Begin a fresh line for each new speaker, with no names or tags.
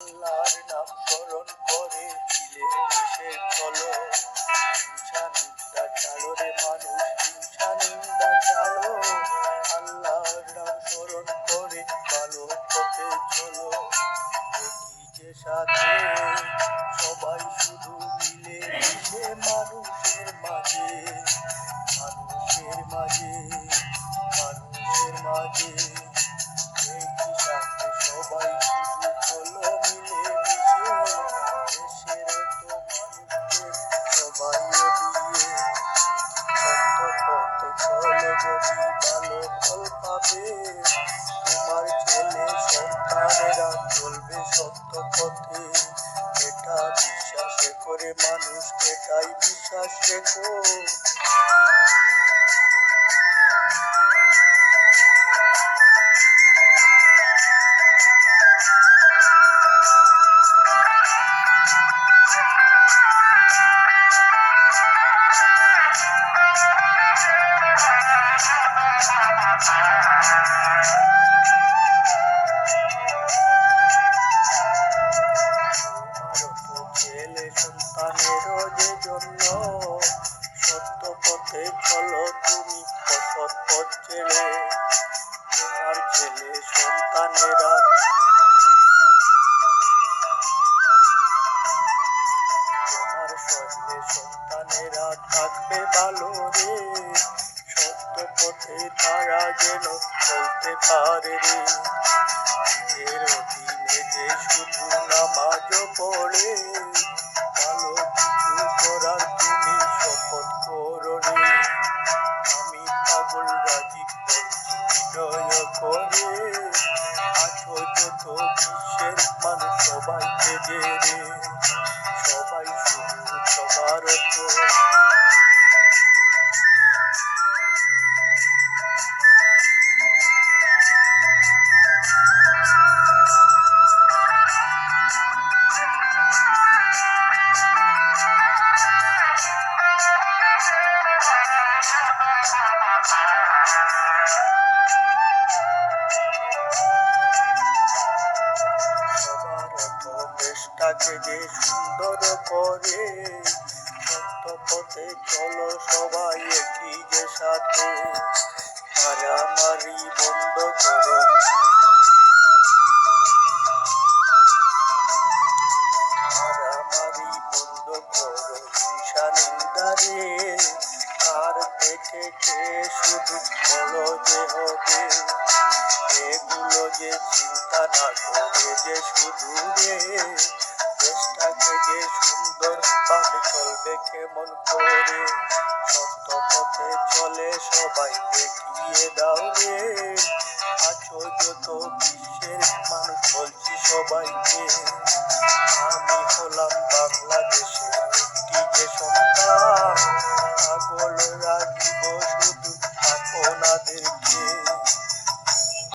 আল্লাহর নাম স্মরণ করে মিলেমিশে চলো। হিংসা নিন্দা ছাড়ো রে মানুষ, হিংসা নিন্দা ছাড়ো। আল্লাহর নাম স্মরণ করে ভালো পথে চলো। একই যে সাথে সবাই শুধু মিলেমিশে মানুষের মাঝে, মানুষের মাঝে, মানুষের মাঝে। একই সাথে সবাই শুধু চলো মিলেমিশে, দেশের তো মানুষকে সবাই নিয়ে সত্য পথে চলো, যদি ভালো ফল পাবে। তোমার ছেলে সন্তানেরা চলবে সত্য পথে, এটা বিশ্বাস করে মানুষ, এটাই বিশ্বাস রেখো। ছেলে সন্তানেরও যে জন্য সত্য পথে চলো তুমি, অসৎ পথ ছেড়ে। তোমার ছেলে সন্তানেরা, তোমার ছেলে সন্তানেরা থাকবে ভালো রে, সত্য পথে তারা যেন চলতে পারে রে। নিজের অধীনে যে শুধু নামাজ পড়ে, ভালো কিছু করার তুমি শপথ করো রে। আমি পাগল রাজীব বলছি বিনয় করে, আছো যত বিশ্বের মানুষ সবাইকে যে রে, সবাই শুধু সবার তো। দেশটাকে যে সুন্দর করে, সত্য পথে চলো সবাই একই যে সাথে। মারামারি বন্ধ করো, মারামারি বন্ধ করো, হিংসা নিন্দা রে। আর দেখে কে শুধু বলো যে হবে, এগুলো যে চিন্তা না করে যে শুধু রে। দেশটাকে যে সুন্দর ভাবে চলবে কেমন করে, সত্য পথে চলে সবাই দেখিয়ে দাও রে। আছো যত বিশ্বের মানুষ বলছি সবাইকে, আমি হলাম বাংলাদেশের একটি যে